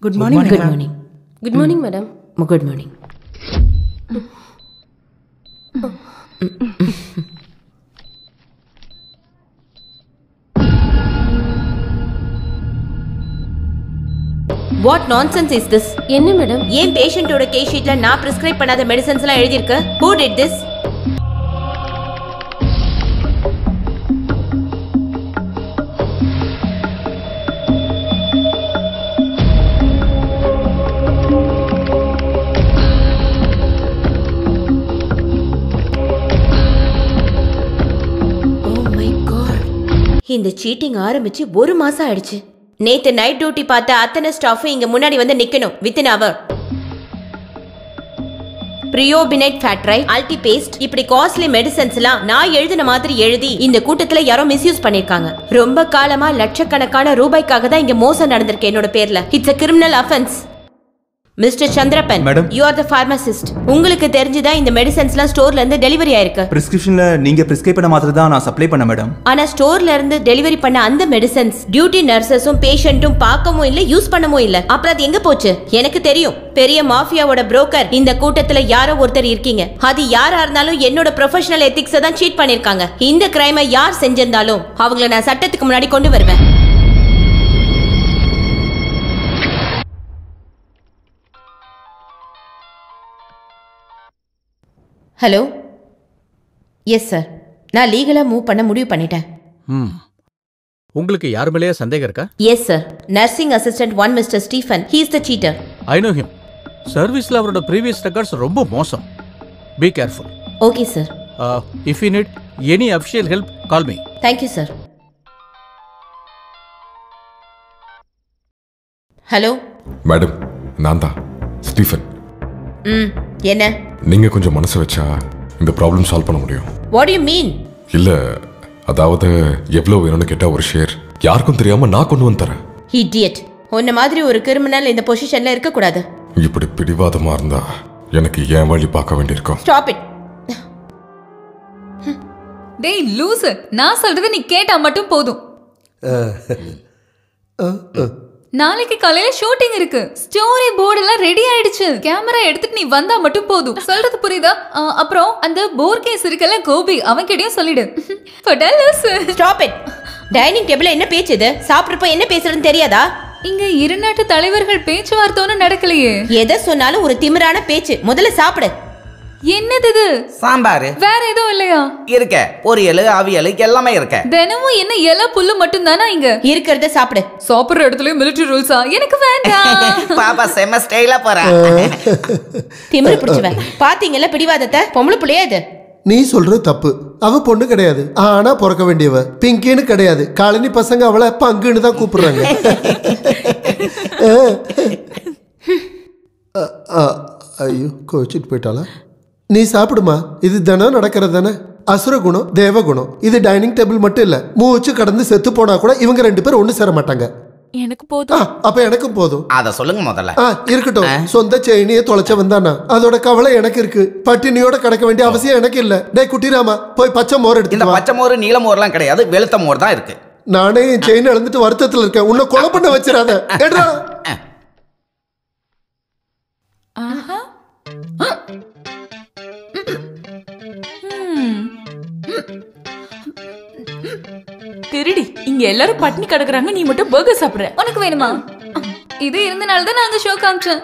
Good morning. Good morning. Good morning, madam. Good morning. What nonsense is this? என்ன madam? ஏன் பேஷண்டோட case ஷீட்ல நான் prescribe பண்ணாத மெடிசன்ஸ்லாம் எழுதி இருக்கு? Who did this? இந்த சீட்டிங் ஆரம்பிச்சு ஒரு மாசம் ஆயிடுச்சு. நேத்து நைட் டியூட்டி பார்த்த அத்தனை ஸ்டாஃப் இங்க முன்னாடி வந்து நிக்கணும் வித்தின் அவர். பிரியோபினேட் ஃபேட்ரை, அல்டிபேஸ்ட், இப்படி காஸ்ட்லி மெடிசன்ஸ் எல்லாம் நான் எழுதின மாதிரி எழுதி இந்த கூட்டத்துல யாரோ மிஸ்யூஸ் பண்ணிருக்காங்க. ரொம்ப காலமா லட்சக்கணக்கான ரூபாய்க்காக தான் இங்க மோசம் நடந்திருக்கு என்னோட பேர்ல. It's a criminal offense. Mister Chandrappan, you are the pharmacist. உங்களுக்கு தெரிஞ்சுதான் இந்த மெடிசன்ஸ்லாம் ஸ்டோர்ல இருந்து டெலிவரி ஆயிருக்கு. பிரிஸ்கிரிப்ஷன்ல நீங்க பிரிஸ்கிரைப் பண்ண மாதிரி தான் நான் சப்ளை பண்ண மேடம். ஆனா ஸ்டோர்ல இருந்து டெலிவரி பண்ண அந்த மெடிசன்ஸ் டியூட்டி நர்சஸும் பேஷண்ட்டும் பார்க்கவும் இல்ல, யூஸ் பண்ணவும் இல்ல. அப்புறம் அது எங்க போச்சு? எனக்கு தெரியும், பெரிய மாஃபியாவோட புரோக்கர் இந்த கூட்டத்துல யாரோ ஒருத்தர் இருக்கீங்க. அது யாரா இருந்தாலும் என்னோட ப்ரொஃபஷனல் எத்திக்ஸை தான் சீட் பண்ணிருக்காங்க. இந்த கிரைமை யார் செஞ்சிருந்தாலும் அவங்கள நான் சட்டத்துக்கு முன்னாடி கொண்டு வருவேன். ஹலோ. எஸ் சார், நான் லீகலா மூவ் பண்ண முடிவு பண்ணிட்டேன். உங்களுக்கு யார் மேலேயே சந்தேகம் இருக்கா? Yes sir, nursing assistant 1 mister Stephen, he is the cheater. I know him. சர்வீஸ்ல அவரோட ப்ரீவியஸ் ரெக்கார்ட்ஸ் ரொம்ப மோசம். Be careful. Okay sir. If you need any official help call me. Thank you sir. Hello madam, நான் தான் Stephen. என்ன? நீங்க கொஞ்சம் மனசு வச்சா இந்த ப்ராப்ளம் சால்வ் பண்ண முடியும். What to you mean? இல்ல, அதாவது எவ்வளவு வேணும்னு கேட்டா ஒரு ஷேர் யாருக்கும் தெரியாம நான் கொண்டு வந்து தரேன். இடியட், உன்ன மாதிரி ஒரு கிரிமினல் இந்த பொசிஷன்ல இருக்க கூடாது. இப்படி பிடிவாதமா இருந்தா எனக்கு ஏன் வழி பார்க்க வேண்டியிருக்கும். Stop it. டேய் லூசு, நான் சொல்றது நீ கேட்டா மட்டும் போதும். நாளைக்கு காலையில ஷூட்டிங் இருக்கு. ஸ்டோரி போர்டு எல்லாம் ரெடி ஆயிடுச்சு. கேமரா எடுத்துட்டு நீ வந்தா மட்டும் போதும். சொல்றது புரியுதா? அப்புறம் அந்த போர் கேஸ் இருக்கல கோபி, அவன் கிட்டயும் சொல்லிடு. Stop it. டைனிங் டேபிள்ல என்ன பேச்சு இது? சாப்பிடுறப்ப என்ன பேசுறதுன்னு தெரியாதா? இங்க இரு நாட்டு தலைவர்கள் பேச்சுவார்த்தை ஒன்னும் நடக்கலையே. எதை சொன்னாலும் ஒரு திமிரான பேச்சு. முதல்ல சாப்பிடு. என்னது இது? சாம்பார். வேற எதுவும் இல்லையா? இருக்க, பொரியல், அவியல் எல்லாமே இருக்க. தினமும் என்ன எல்லா புல்லு மட்டும் தானா இங்க இருக்கிறத சாப்பிடு. சாப்பிடுற இடத்துல மிலிட்டரி ரூல்ஸா? எனக்கு வேண்டாம். பாப்பா செம ஸ்டைலா போறா. திமிரு பிடிச்சவ. பாத்தீங்கல்ல பிடிவாதத்தை? பொம்பளை புள்ளையா இது? நீ சொல்றது தப்பு. அவ பொண்ணு கிடையாது, ஆனா பிறக்க வேண்டியவ. பிங்கின்னு கிடையாது, காலனி பசங்க அவளை பங்குன்னு தான் கூப்பிடுறாங்க. ஐயோ, கோச்சிட்டு போயிட்டாளா? நீ சாப்பிடுமா, இது தினம் நடக்கிறது தானே. அசுர குணம், தேவகுணம். இது டைனிங் டேபிள் மட்டும் இல்ல, மூச்சு கடந்து செத்து போனா கூட இவங்க 2 பேரும் ஒண்ணு சேர மாட்டாங்க. எனக்கு போதும். அப்ப எனக்கும் போதும். அத சொல்லுங்க முதல்ல. இருக்கட்டும். சொந்த செயினியே தொலைச்ச வந்தானா அதோட கவலை எனக்கு இருக்கு. பட்டினியோட கிடக்க வேண்டிய அவசியம் எனக்கு இல்ல. டேய் குட்டிராமா, போய் பச்சை மோர் எடுத்து. இந்த பச்சை மோர் நீல மோர்லாம் கிடையாது, வெளுத்த மோர் தான் இருக்கு. நானே என் செயின் இழந்துட்டு வருத்தத்துல இருக்கேன். உன்னை கொலை பண்ண வச்சிடாத. ஏடா திருடி, இங்க எல்லாரும் பட்னி கிடக்குறாங்க, நீ மட்டும் பர்கர் சாப்பிடுற. உனக்கு வேணுமா? இது இருந்தனால தான் நான் அந்த ஷோ காமிச்சேன்.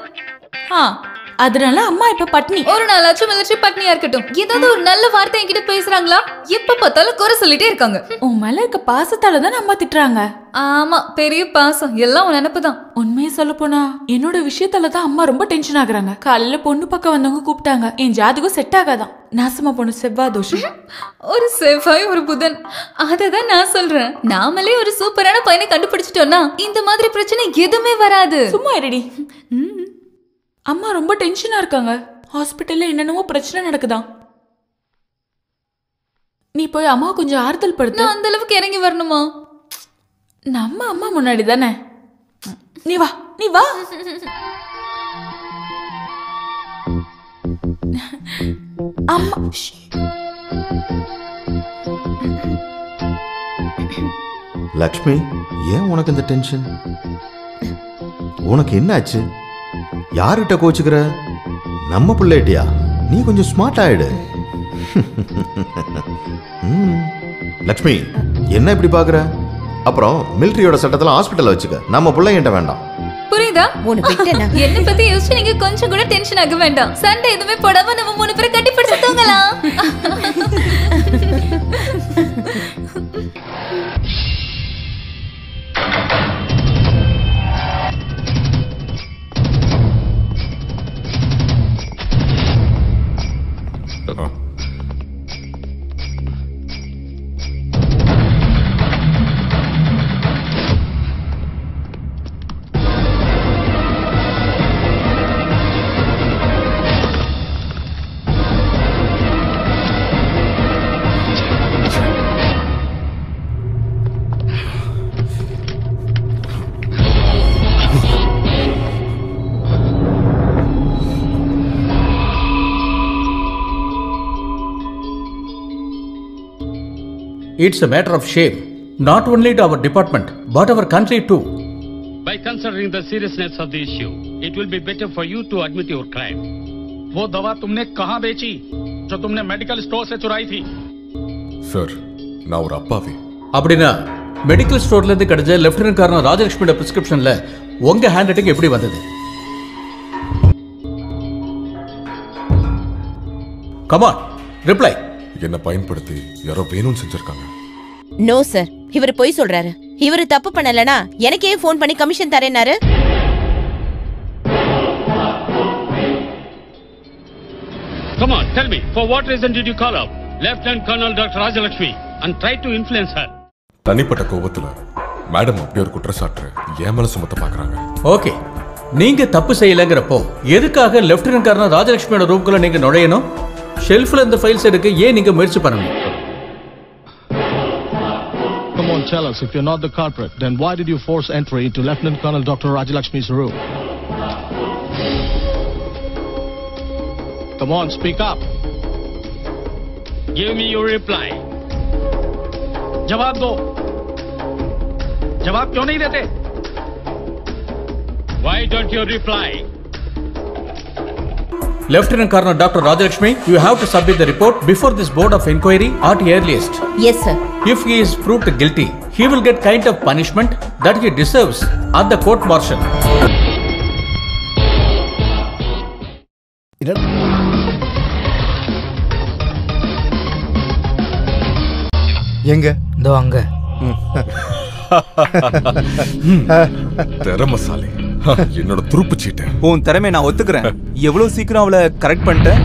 அதனால அம்மா இப்ப பட்னி. ஒரு நாளாச்சும் மிலிட்டரி பட்னியா இருக்கட்டும். ஏதாவது ஒரு நல்ல வார்த்தை என்கிட்ட பேசுறாங்களா? எப்ப பார்த்தாலும் குறை சொல்லிட்டே இருக்காங்க. உன் மேல இருக்க பாசத்தால தான் அம்மா திட்டுறாங்க. ஆமா, பெரிய பாசம். எல்லாம் உன் நினைப்புதான். உண்மையை சொல்ல போனா என்னோட விஷயத்தால தான் அம்மா ரொம்ப டென்ஷன் ஆகுறாங்க. காலையில பொண்ணு பக்கம் வந்தவங்க கூப்பிட்டாங்க. என் ஜாதகம் செட் ஆகாதான். நாசமா பொண்ணு செவ்வாய் தோஷம். ஒரு செவ்வாய் ஒரு புதன். அததான் நான் சொல்றேன். நாமளே ஒரு சூப்பரான பையனை கண்டுபிடிச்சிட்டோம்னா இந்த மாதிரி பிரச்சனை எதுவுமே வராது. சும்மா இருடி. அம்மா ரொம்ப டென்ஷனா இருக்காங்க. ஹாஸ்பிட்டல்ல என்னென்னவோ பிரச்சனை நடக்குதான். நீ போய் அம்மா கொஞ்சம் ஆறுதல் படுத்து. நான் அந்த அளவுக்கு இறங்கி வரணுமா? நம்ம அம்மா முன்னாடி தானே. நீ வா, நீ வா. அம்மா லக்ஷ்மி, ஏன் உனக்கு இந்த டென்ஷன்? உனக்கு என்ன ஆச்சு? யார்கிட்ட கோச்சுக்கிற? நம்ம பிள்ளைட்டியா? நீ கொஞ்சம் ஸ்மார்ட் ஆயிடு. லக்ஷ்மி, என்ன இப்படி பாக்குற? அப்புறம் மிலிட்டரியோட சட்டத்துல ஹாஸ்பிட்டல் வச்சுக்க. நம்ம பிள்ளைங்கிட்ட வேண்டாம். புரியுதா? உனக்கு விட்டேனா? என்ன பத்தி யோசிச்சு நீங்க கொஞ்சம் கூட டென்ஷன் ஆக வேண்டாம். சண்டை எதுவுமே போடாம நம்ம 3 பேரும் கட்டி பிடிச்சு தூங்கலாம். It's a matter of shame, not only to our department, but our country too. By considering the seriousness of the issue, it will be better for you to admit your crime. वो दवा तुमने कहाँ बेची जो तुमने medical store से चुराई थी? சார், நான் ஒரு அப்பாவி. அப்படின்னா மெடிக்கல் ஸ்டோர்ல இருந்து கிடைச்ச லெப்டினன்ட் கர்னல் ராஜலட்சுமியோட பிரிஸ்கிரிப்ஷன்ல உங்க ஹேண்ட் ரைட்டிங் எப்படி வந்தது? Come on, reply. என்ன பயன்படுத்தி யாரோ வேணும்னு செஞ்சிருக்காங்க. நோ சார், இவர் பொய் சொல்றாரு. இவர் தப்பு பண்ணலனா எனக்கே ஃபோன் பண்ணி commission தரேனாரு. Come on, tell me, for what reason did you call up Lieutenant Colonel Dr. Rajalakshmi and try to influence her? தனிப்பட்ட கோபத்துல மேடம் அப்படி ஒரு குற்றச்சாட்டு என் மேல சுமத்த பாக்குறாங்க. ஓகே, நீங்க தப்பு செய்யலங்கறப்போ எதுக்காக லெப்டினன்ட் கர்னல் ராஜலட்சுமியோட ரூம்குள்ள நீங்க நுழையணும்? ஷெல்ஃப்ல இந்த ஃபைல்ஸ் எடுக்க ஏன் நீங்க முயற்சி பண்ணணும்? Come on, tell us, if you're not the culprit, then why did you force entry into Lieutenant Colonel Dr. Rajalakshmi's room? Come on, speak up. Give me your reply. जवाब दो. जवाब क्यों नहीं देते? Why don't you reply? Lieutenant Colonel Dr. Rajalakshmi, you have to submit the report before this board of inquiry at earliest. Yes, sir. If he is proved guilty, he will get kind of punishment that he deserves at the court martial. எங்க? இதோ அங்க. திறமசாலி. என்னோட துருப்பு சீட்டு. உன் திறமை நான் ஒத்துக்கிறேன். எவ்வளவு சீக்கிரம் அவளை கரெக்ட் பண்ணிட்டேன்.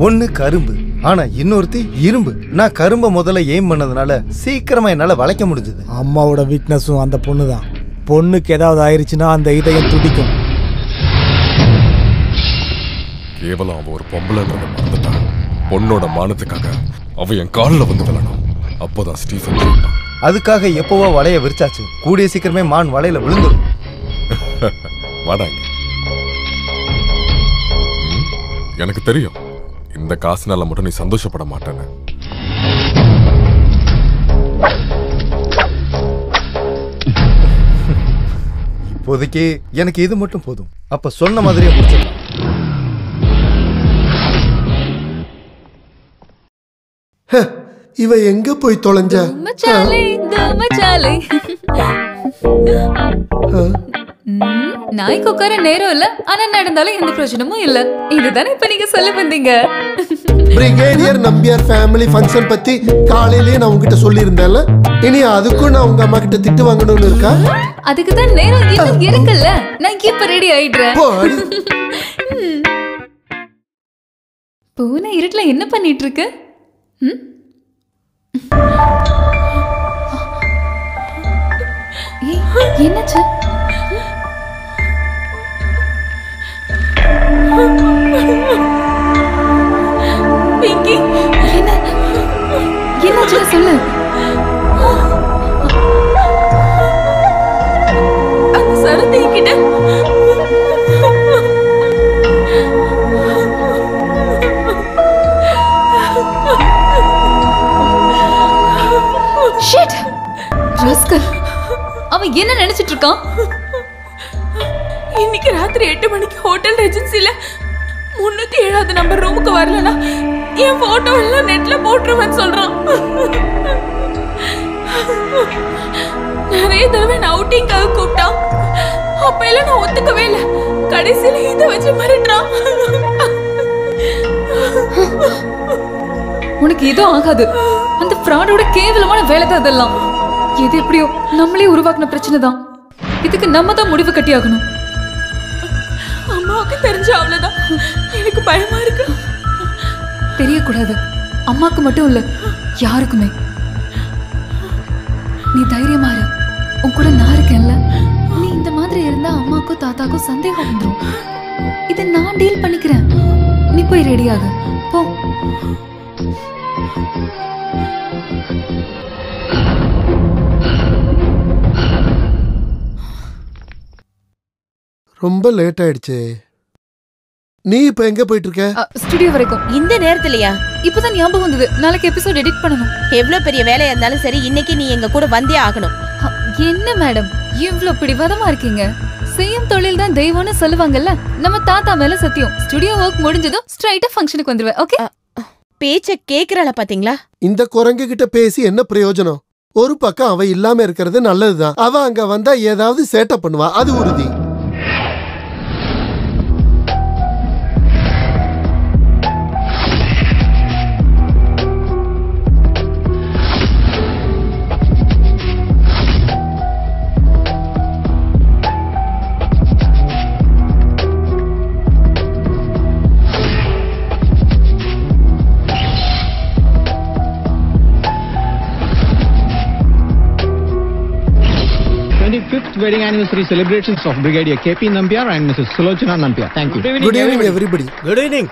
ஒன்னு கரும்பு, ஆனா இன்னொருத்தி இரும்பு. நான் கரும்பை முதல்ல எய்ம் பண்ணதுனால சீக்கிரமா என்னால வளைக்க முடிஞ்சது. அம்மாவோட வீக்னஸும் அந்த பொண்ணு தான். பொண்ணுக்கு ஏதாவது ஆயிருச்சுன்னா அந்த இதயம் துடிக்கும். கேவலம் அவ ஒரு பொம்பளைன்றத மறந்துட்டான். பொண்ணோட மானத்துக்காக அவ என் காலில் வந்து விழணும். அப்போதான் ஸ்டீஃபன் ஜெயிப்பான். அதுக்காக எப்பவோ வலைய விரிச்சாச்சு. கூடிய சீக்கிரமே மான் வலையில விழுந்துடும். வாடாங்க. எனக்கு தெரியும் இந்த காசுனால மட்டும் நீ சந்தோஷப்பட மாட்டேன்னு. இப்போதைக்கு எனக்கு இது மட்டும் போதும். அப்ப சொன்ன மாதிரியே முடிச்சிடலாம். இவ எங்க போய் தொலைஞ்சா? நாய்க்கு உட்கார நேரம் இல்ல, ஆனா நடந்தாலும் எந்த பிரச்சனமும் இல்ல. இதுதானே இப்ப நீங்க சொல்ல வந்தீங்க. பிரிகேடியர் நம்பியார் ஃபேமிலி ஃபங்க்ஷன் பத்தி காலையிலேயே நான் உங்ககிட்ட சொல்லியிருந்தேன்ல. இனி அதுக்கும் நான் உங்க அம்மா கிட்ட திட்டு வாங்கணும்னு இருக்கா? அதுக்கு தான் நேரம் இன்னும் இருக்குல்ல. நான் இப்ப ரெடி ஆயிடுறேன். பூனை இருட்டுல என்ன பண்ணிட்டு இருக்கு? என்னாச்சு? பிங்கி, என்னாச்சு சொல்லு. சரதி கிட்ட ஷிட். ராஸ்கல், அவன் என்ன நினைச்சிட்டு இருக்கான்? ராத்திரி 8 மணிக்கு ஹோட்டல் ரெஜென்சில 307வது நம்பர் ரூமுக்கு வரலனா என் போட்டோ எல்லாம் நெட்ல போட்டுருவேன்னு சொல்றான். நிறைய தடவை நான் அவுட்டிங்காக கூப்பிட்டான். அப்ப எல்லாம் நான் ஒத்துக்கவே இல்லை. கடைசியில இதை வச்சு மிரட்டுறான். உனக்கு இதுவும் ஆகாது. அந்த ஃப்ராடோட கேவலமான வேலை தான் அதெல்லாம். எது எப்படியோ நம்மளே உருவாக்குன பிரச்சனை தான். இதுக்கு நம்ம தான் முடிவு கட்டி ஆகணும். அம்மாவுக்கு தெரிஞ்ச அவ்வளவுதான். எனக்கு பயமா இருக்கு. தெரியக்கூடாது. அம்மாக்கு மட்டும் இல்ல, யாருக்குமே. நீ தைரியமா இரு. உன் கூட நான் இருக்கேன்ல. நீ இந்த மாதிரி இருந்தா அம்மாக்கும் தாத்தாக்கும் சந்தேகம் வந்துடும். இதை நான் டீல் பண்ணிக்கிறேன். நீ போய் ரெடியாக போ. ரொம்ப லேட் ஆயிடுச்சு. நீ இப்ப எங்க போயிட்டு இருக்க? ஸ்டுடியோ வரைக்கும். இந்த நேரத்துலயா? இப்பதான் ஞாபகம் வந்தது. நாளைக்கு எபிசோட் எடிட் பண்ணணும். எவ்வளவு பெரிய வேலையா இருந்தாலும் சரி, இன்னைக்கு நீ எங்க கூட வந்தே ஆகணும். என்ன மேடம் இவ்ளோ பிடிவாதமா இருக்கீங்க? செய்யும் தொழில் தான் தெய்வம்னு சொல்லுவாங்கல்ல. நம்ம தாத்தா மேல சத்தியம். ஸ்டுடியோ ஒர்க் முடிஞ்சதும் ஸ்ட்ரைட்டா ஃபங்க்ஷனுக்கு வந்துருவேன். ஓகே? பேச்ச கேக்குறாள பாத்தீங்களா? இந்த குரங்கு கிட்ட பேசி என்ன பிரயோஜனம்? ஒரு பக்கம் அவ இல்லாம இருக்கிறது நல்லதுதான். அவ அங்க வந்தா ஏதாவது சேட்டை பண்ணுவா, அது உறுதி. Wedding anniversary celebrations of Brigadier KP Nambiar and Mrs. Sulochana Nambiar. Thank you. Good evening, everybody. Good evening.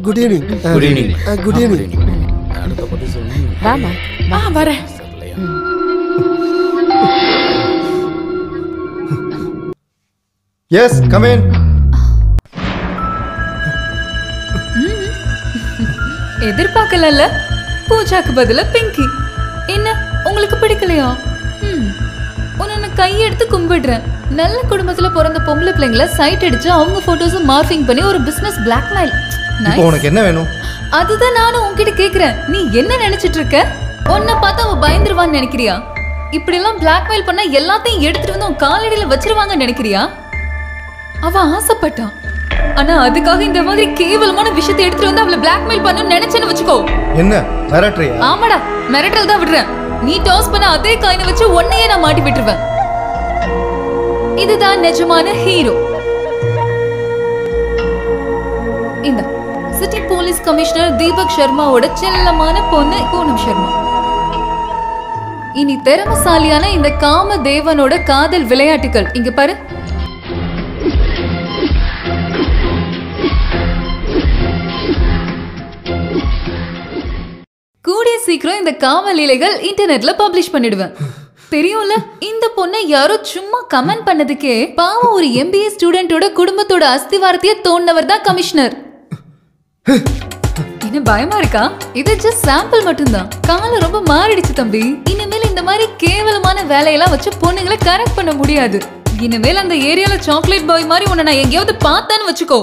Good evening. Good evening. Good evening. வாமா. வரேன். Yes, come in. எதிர்பார்க்கல. பூஜாக்கு பதிலா பிங்கி. என்ன உங்களுக்கு பிடிக்கலையா? உன்னை கையெடுத்து கும்பிடுறேன். நல்ல குடும்பத்துல பிறந்த பொம்பளை பிள்ளைங்களை சைட் அடிச்சு அவங்க போட்டோஸ் மார்பிங் பண்ணி ஒரு பிசினஸ் பிளாக்மெயில். இப்போ உனக்கு என்ன வேணும்? அதுதான் நானும் உன்கிட்ட கேக்குறேன். நீ என்ன நினைச்சிட்டு இருக்க? உன்னை பார்த்தா அவ பயந்துருவான்னு நினைக்கிறியா? இப்படி எல்லாம் பிளாக்மெயில் பண்ணா எல்லாத்தையும் எடுத்துட்டு வந்து உன் காலடியில வச்சிருவாங்கன்னு நினைக்கிறியா? அவ ஆசைப்பட்டான். ஆனா அதுக்காக இந்த மாதிரி கேவலமான விஷயத்தை எடுத்துட்டு வந்து அவளை பிளாக்மெயில் பண்ணனும்னு நினைச்சேன்னு வச்சுக்கோ. என்ன மிரட்டறியா? ஆமாடா, மிரட்டல் தான் விடுறேன். நீ டாஸ் பண்ண அதே காயினை வச்சு உன்னையே நான் மாட்டி விட்டுருவேன். இதுதான் நிஜமான ஹீரோ. இந்த சிட்டி போலீஸ் கமிஷனர் தீபக் சர்மாவோட செல்லமான பொண்ணு பூனம் சர்மா. இனி திறமசாலியான இந்த காம தேவனோட காதல் விளையாட்டுகள். இங்க பாரு. கூடிய சீக்கிரம் இந்த காம லீலைகள் இன்டர்நெட்ல பப்ளிஷ் பண்ணிடுவேன். தெரியும்ல, இந்த பொண்ணை யாரோ சும்மா கமெண்ட் பண்ணதுக்கே பாவம் ஒரு MBA ஸ்டூடெண்டோட குடும்பத்தோட அஸ்திவாரத்தையே தோண்டவர் தான் கமிஷனர். என்ன பயமா இருக்கா? இது ஜஸ்ட் சாம்பிள் மட்டும்தான். காலம் ரொம்ப மாறிடுச்சு தம்பி. இனிமேல் இந்த மாதிரி கேவலமான வேலையெல்லாம் வச்சு பொண்ணுங்களை கரெக்ட் பண்ண முடியாது. இனிமேல் அந்த ஏரியால சாக்லேட் பாய் மாதிரி உன்னை நான் எங்கேயாவது பார்த்தான்னு வச்சுக்கோ.